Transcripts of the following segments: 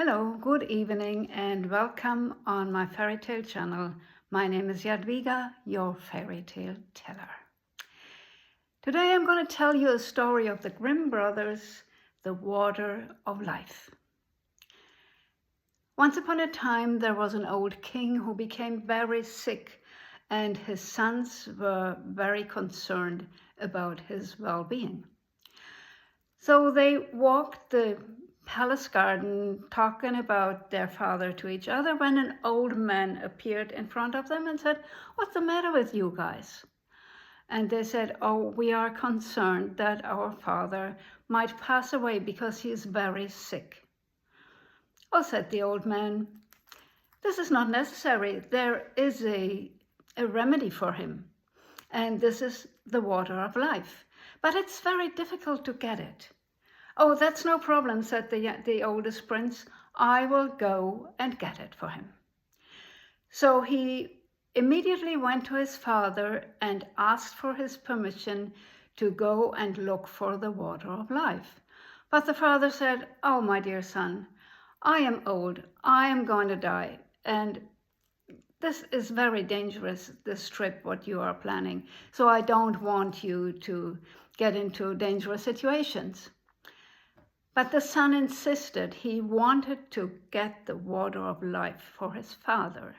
Hello, good evening, and welcome on my fairy tale channel. My name is Jadwiga, your fairy tale teller. Today I'm going to tell you a story of the Grimm brothers, The Water of Life. Once upon a time there was an old king who became very sick, and his sons were very concerned about his well-being. So they walked the palace garden talking about their father to each other when an old man appeared in front of them and said, "What's the matter with you guys?" And they said, "Oh, we are concerned that our father might pass away because he is very sick." "Oh," said the old man, "this is not necessary. There is a remedy for him, and this is the water of life. But it's very difficult to get it." "Oh, that's no problem," said the oldest prince. "I will go and get it for him." So he immediately went to his father and asked for his permission to go and look for the water of life. But the father said, "Oh, my dear son, I am old. I am going to die. And this is very dangerous, this trip, what you are planning. So I don't want you to get into dangerous situations." But the son insisted. He wanted to get the water of life for his father.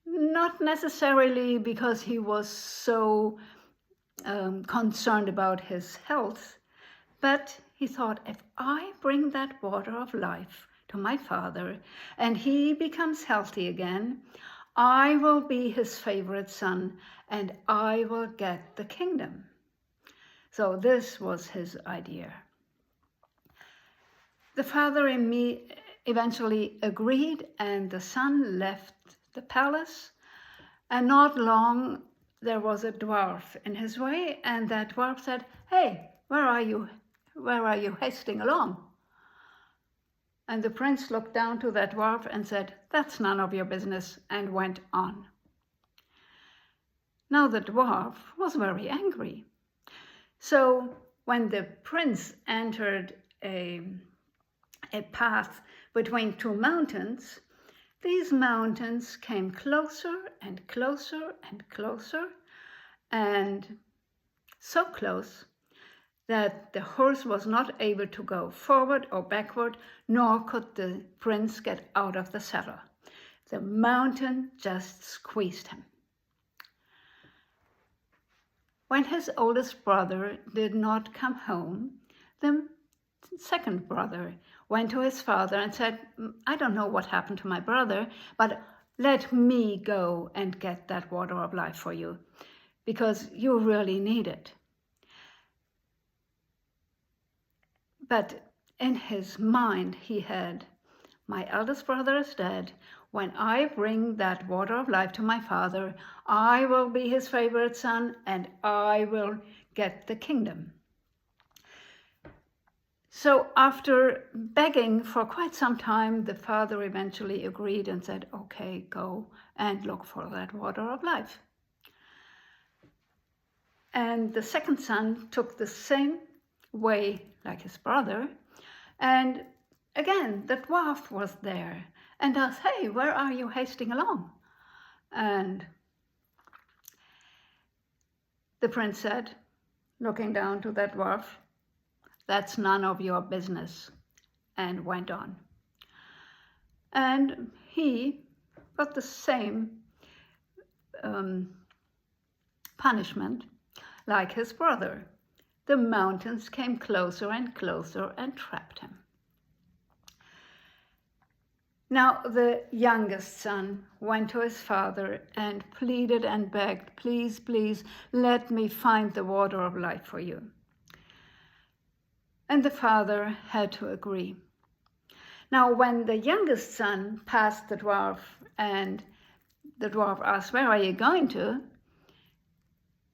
Not necessarily because he was so concerned about his health, but he thought, if I bring that water of life to my father and he becomes healthy again, I will be his favorite son and I will get the kingdom. So this was his idea. The father eventually agreed, and the son left the palace. And not long, there was a dwarf in his way, and that dwarf said, "Hey, where are you? Where are you hasting along?" And the prince looked down to that dwarf and said, "That's none of your business," and went on. Now the dwarf was very angry. So when the prince entered a path between two mountains, these mountains came closer and closer and closer, and so close that the horse was not able to go forward or backward, nor could the prince get out of the saddle. The mountain just squeezed him. When his oldest brother did not come home, the second brother went to his father and said, "I don't know what happened to my brother, but let me go and get that water of life for you, because you really need it." But in his mind he had, "My eldest brother is dead. When I bring that water of life to my father, I will be his favorite son and I will get the kingdom." So after begging for quite some time, the father eventually agreed and said, "Okay, go and look for that water of life." And the second son took the same way like his brother. And again, the dwarf was there and asked, "Hey, where are you hasting along?" And the prince said, looking down to that dwarf, "That's none of your business," and went on. And he got the same punishment like his brother. The mountains came closer and closer and trapped him. Now the youngest son went to his father and pleaded and begged, "Please, please, let me find the water of life for you." And the father had to agree. Now when the youngest son passed the dwarf and the dwarf asked, "Where are you going to?"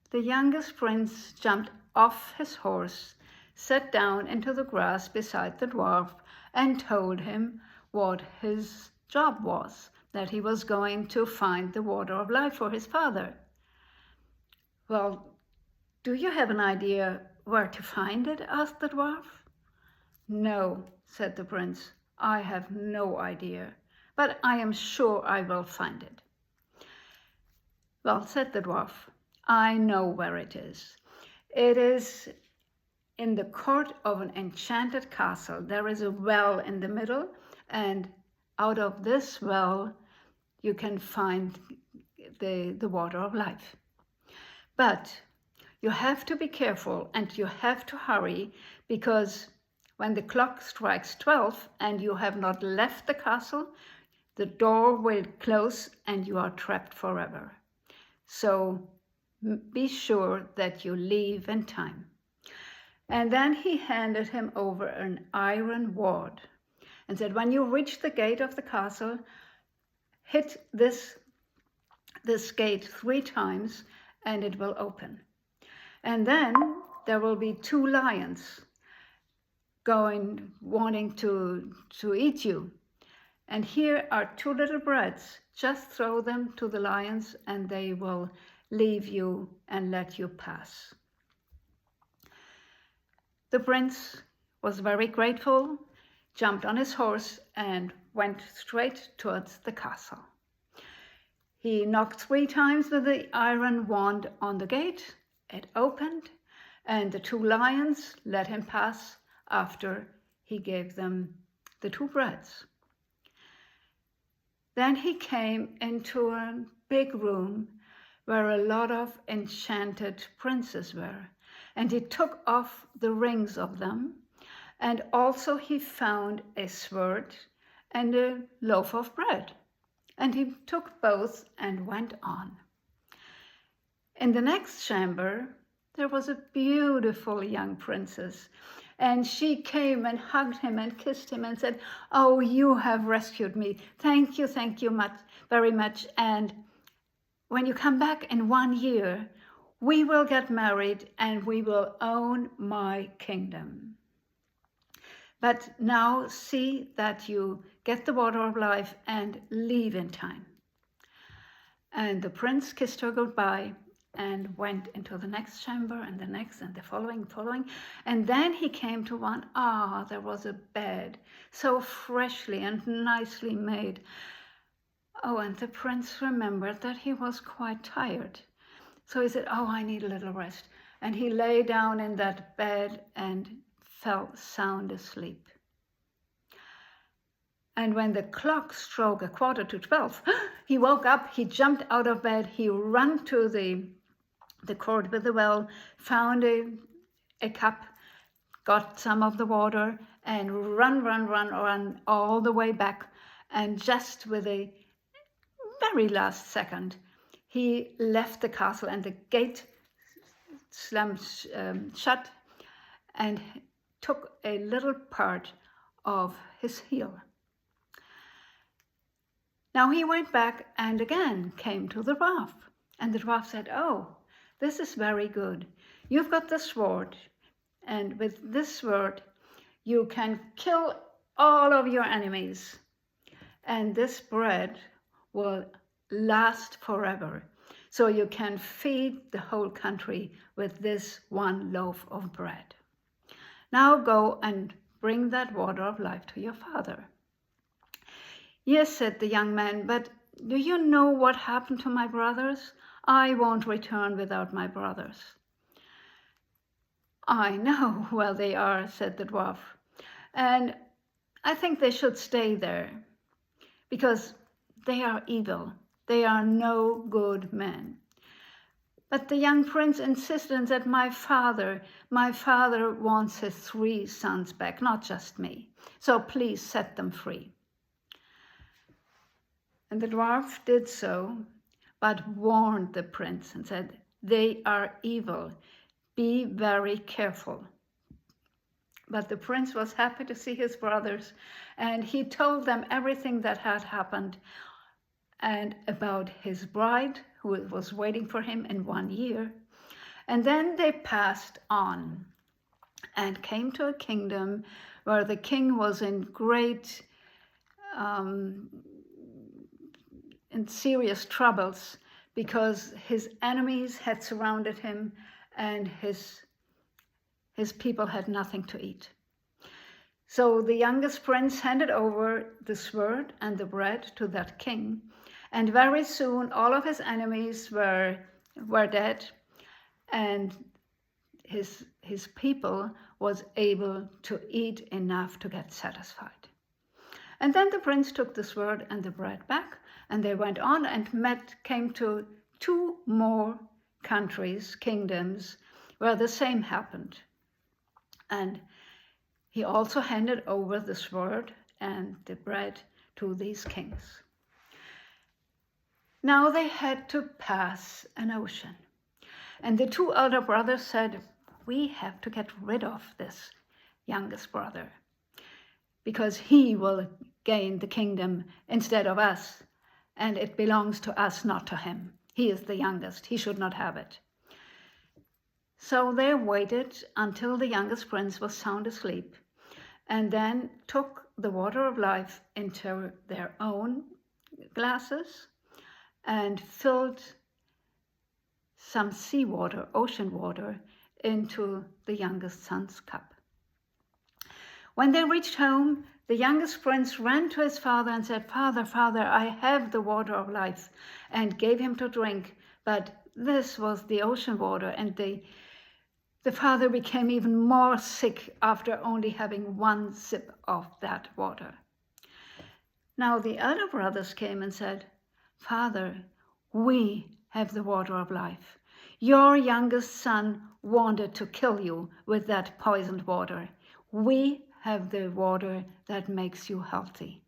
the youngest prince jumped off his horse, sat down into the grass beside the dwarf, and told him what his job was, that he was going to find the water of life for his father. "Well, do you have an idea where to find it?" asked the dwarf. "No," said the prince, "I have no idea, but I am sure I will find it." "Well," said the dwarf, "I know where it is. It is in the court of an enchanted castle. There is a well in the middle, and out of this well you can find the water of life. But you have to be careful and you have to hurry, because when the clock strikes 12 and you have not left the castle, the door will close and you are trapped forever. So be sure that you leave in time." And then he handed him over an iron ward and said, "When you reach the gate of the castle, hit this gate 3 times and it will open. And then there will be 2 lions wanting to eat you. And here are 2 little breads. Just throw them to the lions and they will leave you and let you pass." The prince was very grateful, jumped on his horse and went straight towards the castle. He knocked 3 times with the iron wand on the gate. It opened, and the 2 lions let him pass after he gave them the 2 breads. Then he came into a big room where a lot of enchanted princes were, and he took off the rings of them, and also he found a sword and a loaf of bread, and he took both and went on. In the next chamber there was a beautiful young princess, and she came and hugged him and kissed him and said, "Oh, you have rescued me. Thank you very much. And when you come back in 1 year, we will get married and we will own my kingdom. But now see that you get the water of life and leave in time." And the prince kissed her goodbye and went into the next chamber and the next and the following. And then he came to one. There was a bed, so freshly and nicely made. And the prince remembered that he was quite tired. So he said, "I need a little rest." And he lay down in that bed and fell sound asleep. And when the clock struck 11:45, he woke up, he jumped out of bed, he ran to the court with the well, found a cup, got some of the water, and run all the way back. And just with a very last second, he left the castle and the gate slammed shut, and took a little part of his heel. Now he went back and again came to the dwarf, and the dwarf said, "Oh, this is very good. You've got the sword, and with this sword you can kill all of your enemies, and this bread will last forever, so you can feed the whole country with this 1 loaf of bread. Now go and bring that water of life to your father." "Yes," said the young man, "but do you know what happened to my brothers? I won't return without my brothers." "I know where they are," said the dwarf, "and I think they should stay there, because they are evil. They are no good men." But the young prince insisted and said, my father wants his 3 sons back, not just me. So please set them free." And the dwarf did so, but warned the prince and said, "They are evil. Be very careful." But the prince was happy to see his brothers, and he told them everything that had happened, and about his bride who was waiting for him in 1 year. And then they passed on and came to a kingdom where the king was in great in serious troubles, because his enemies had surrounded him and his people had nothing to eat. So the youngest prince handed over the sword and the bread to that king, and very soon all of his enemies were dead, and his people was able to eat enough to get satisfied. And then the prince took the sword and the bread back, and they went on and came to 2 more countries, kingdoms, where the same happened. And he also handed over the sword and the bread to these kings. Now they had to pass an ocean. And the 2 elder brothers said, we have to get rid of this youngest brother, because he will gain the kingdom instead of us, and it belongs to us, not to him. He is the youngest. He should not have it. So they waited until the youngest prince was sound asleep, and then took the water of life into their own glasses and filled some seawater, ocean water, into the youngest son's cup. When they reached home, the youngest prince ran to his father and said, Father, Father, I have the water of life, and gave him to drink. But this was the ocean water, and the father became even more sick after only having 1 sip of that water. Now the elder brothers came and said, Father, we have the water of life. Your youngest son wanted to kill you with that poisoned water. We have the water that makes you healthy.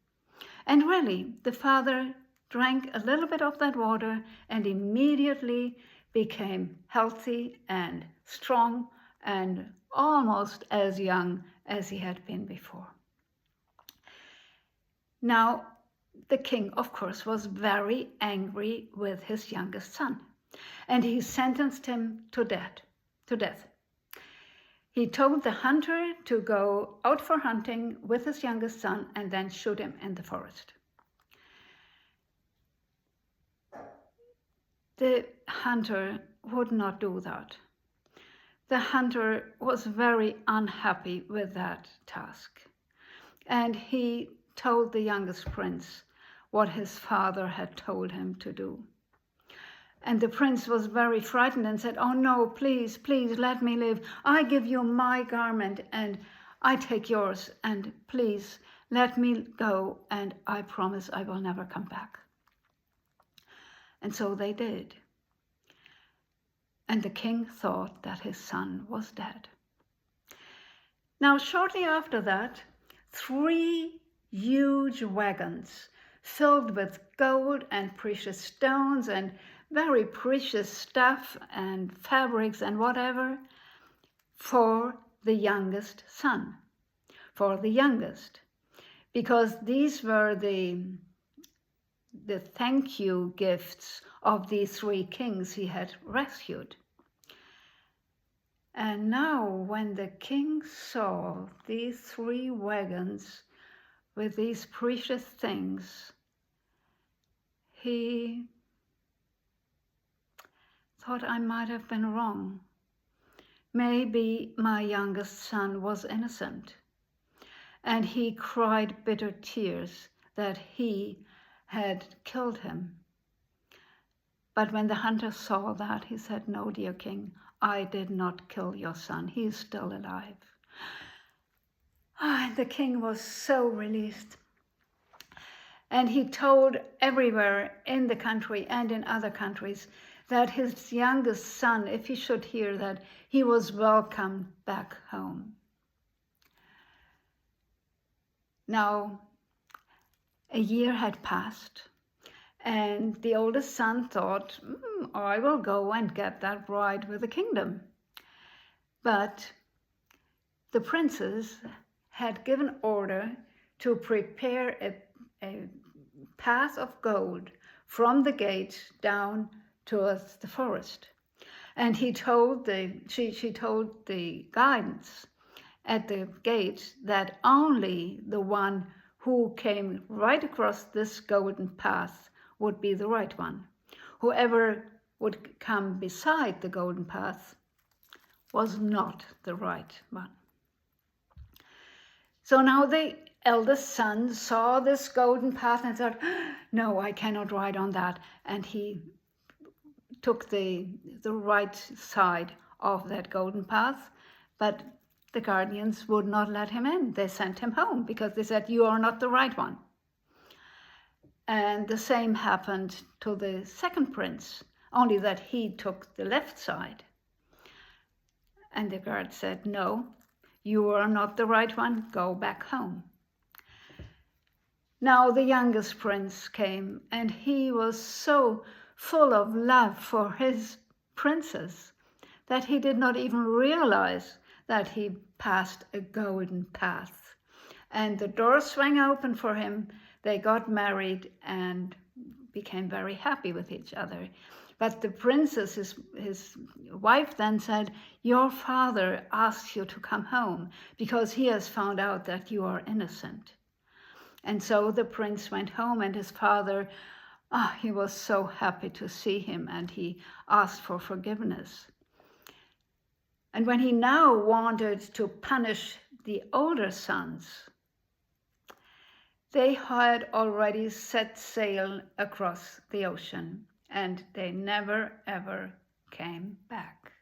And really, the father drank a little bit of that water and immediately became healthy and strong and almost as young as he had been before. Now, the king, of course, was very angry with his youngest son, and he sentenced him to death. He told the hunter to go out for hunting with his youngest son and then shoot him in the forest. The hunter would not do that. The hunter was very unhappy with that task, and he told the youngest prince what his father had told him to do. And the prince was very frightened and said, oh no, please, please let me live. I give you my garment and I take yours, and please let me go, and I promise I will never come back. And so they did. And the king thought that his son was dead. Now, shortly after that, 3 huge wagons filled with gold and precious stones and very precious stuff and fabrics and whatever for the youngest son, for the youngest, because these were the thank you gifts of these 3 kings he had rescued. And now when the king saw these 3 wagons with these precious things, he thought, I might have been wrong. Maybe my youngest son was innocent. And he cried bitter tears that he had killed him. But when the hunter saw that, he said, no, dear king, I did not kill your son. He is still alive. And the king was so released. And he told everywhere in the country and in other countries that his youngest son, if he should hear that, he was welcome back home. Now, a year had passed, and the oldest son thought, I will go and get that bride with the kingdom. But the princes had given order to prepare a path of gold from the gate down towards the forest. And she told the guards at the gate that only the one who came right across this golden path would be the right one. Whoever would come beside the golden path was not the right one. So now the eldest son saw this golden path and thought, no, I cannot ride on that. And he took the right side of that golden path, but the guardians would not let him in. They sent him home because they said, you are not the right one. And the same happened to the second prince, only that he took the left side. And the guard said, no, you are not the right one, go back home. Now the youngest prince came, and he was so full of love for his princess that he did not even realize that he passed a golden path. And the door swung open for him. They got married and became very happy with each other. But the princess, his wife, then said, your father asks you to come home because he has found out that you are innocent. And so the prince went home, and his father, he was so happy to see him, and he asked for forgiveness. And when he now wanted to punish the older sons, they had already set sail across the ocean, and they never ever came back.